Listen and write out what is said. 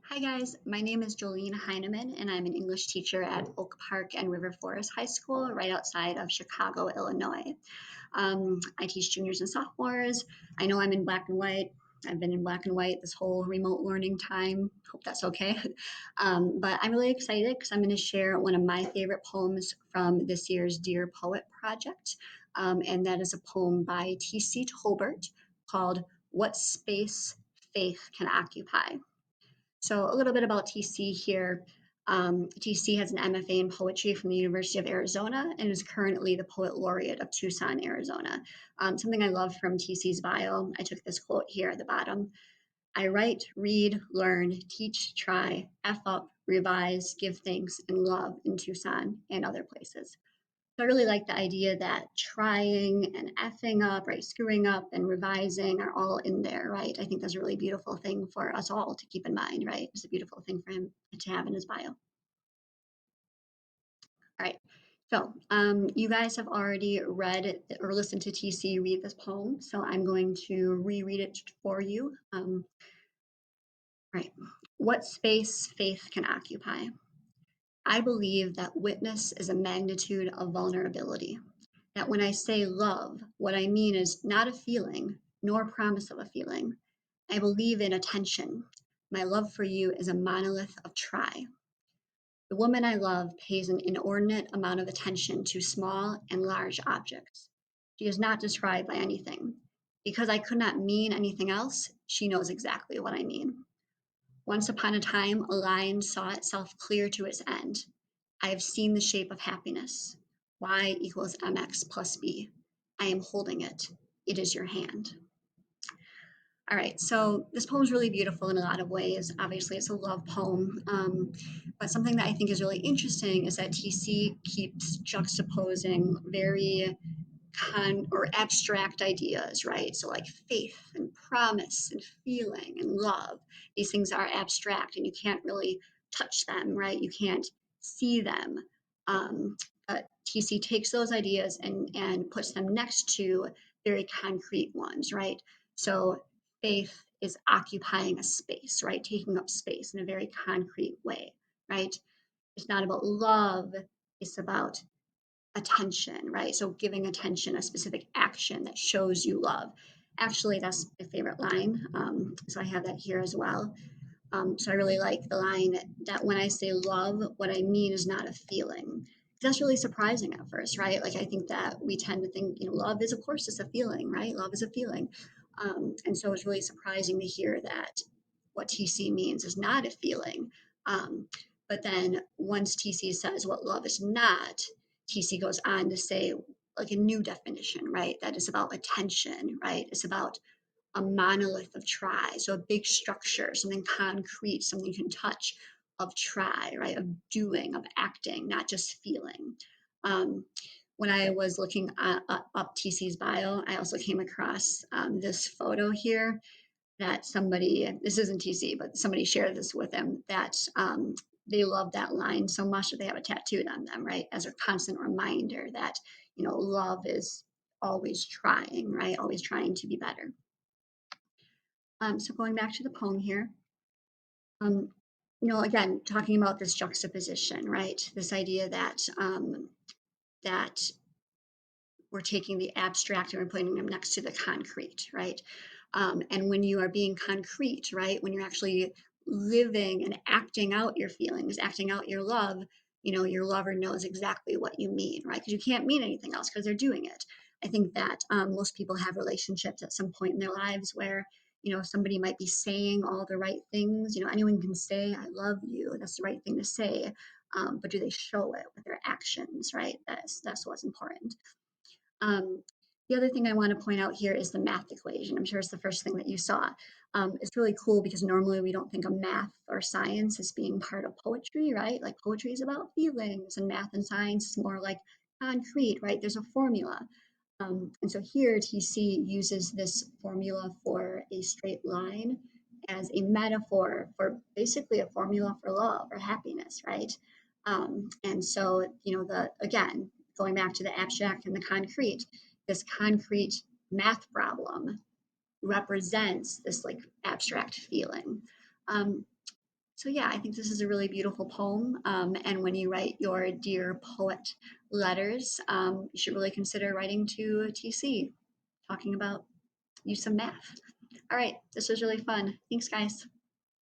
Hi guys, my name is Jolene Heineman and I'm an English teacher at Oak Park and River Forest High School right outside of Chicago, Illinois. I teach juniors and sophomores. I know I'm in black and white. I've been in black and white this whole remote learning time. Hope that's okay. But I'm really excited because I'm going to share one of my favorite poems from this year's Dear Poet Project. And that is a poem by T.C. Tolbert called What Space Faith Can Occupy. So a little bit about TC here. TC has an MFA in poetry from the University of Arizona and is currently the poet laureate of Tucson, Arizona. Something I love from TC's bio, I took this quote here at the bottom. I write, read, learn, teach, try, F up, revise, give thanks, and love in Tucson and other places. So I really like the idea that trying and effing up, right, screwing up and revising are all in there, right? I think that's a really beautiful thing for us all to keep in mind, right? It's a beautiful thing for him to have in his bio. All right. So you guys have already read or listened to TC read this poem, so I'm going to reread it for you. Right. What space faith can occupy? I believe that witness is a magnitude of vulnerability. That when I say love, what I mean is not a feeling, nor promise of a feeling. I believe in attention. My love for you is a monolith of try. The woman I love pays an inordinate amount of attention to small and large objects. She is not described by anything. Because I could not mean anything else, she knows exactly what I mean. Once upon a time, a line saw itself clear to its end. I have seen the shape of happiness. Y equals mx plus b. I am holding it. It is your hand. All right, so this poem is really beautiful in a lot of ways. Obviously, it's a love poem. But something that I think is really interesting is that TC keeps juxtaposing very or abstract ideas, right? So like faith and promise and feeling and love. These things are abstract and you can't really touch them, right? You can't see them. But TC takes those ideas and puts them next to very concrete ones, right? So faith is occupying a space, right? Taking up space in a very concrete way, right? It's not about love, it's about attention, right? So giving attention, a specific action that shows you love. Actually, that's my favorite line. So I have that here as well. So I really like the line that when I say love, what I mean is not a feeling. That's really surprising at first, right? Like I think that we tend to think, love is of course it's a feeling, right? Love is a feeling. And so it's really surprising to hear that what TC means is not a feeling. Um, but then once TC says what love is not, TC goes on to say like a new definition, right? That is about attention, right? It's about a monolith of try. So a big structure, something concrete, something you can touch of try, right? Of doing, of acting, not just feeling. Um, when I was looking up TC's bio, I also came across this photo here that somebody, this isn't TC, but somebody shared this with him that they love that line so much that they have it tattooed on them, right? As a constant reminder that, love is always trying, right? Always trying to be better. So going back to the poem here, um, again, talking about this juxtaposition, right? This idea that we're taking the abstract and we're putting them next to the concrete, right? And when you are being concrete, right? When you're actually living and acting out your feelings, acting out your love, your lover knows exactly what you mean, right? Because you can't mean anything else because they're doing it. I think that most people have relationships at some point in their lives where, somebody might be saying all the right things. Anyone can say, I love you. That's the right thing to say. But do they show it with their actions, right? That's what's important. Um, the other thing I want to point out here is the math equation. I'm sure it's the first thing that you saw. It's really cool because normally we don't think of math or science as being part of poetry, right? Like poetry is about feelings and math and science is more like concrete, right? There's a formula. And so here TC uses this formula for a straight line as a metaphor for basically a formula for love or happiness, right? And so, again, going back to the abstract and the concrete, this concrete math problem represents this like abstract feeling. Um, So yeah, I think this is a really beautiful poem. And when you write your dear poet letters, you should really consider writing to TC, talking about use of math. All right, this was really fun. Thanks, guys.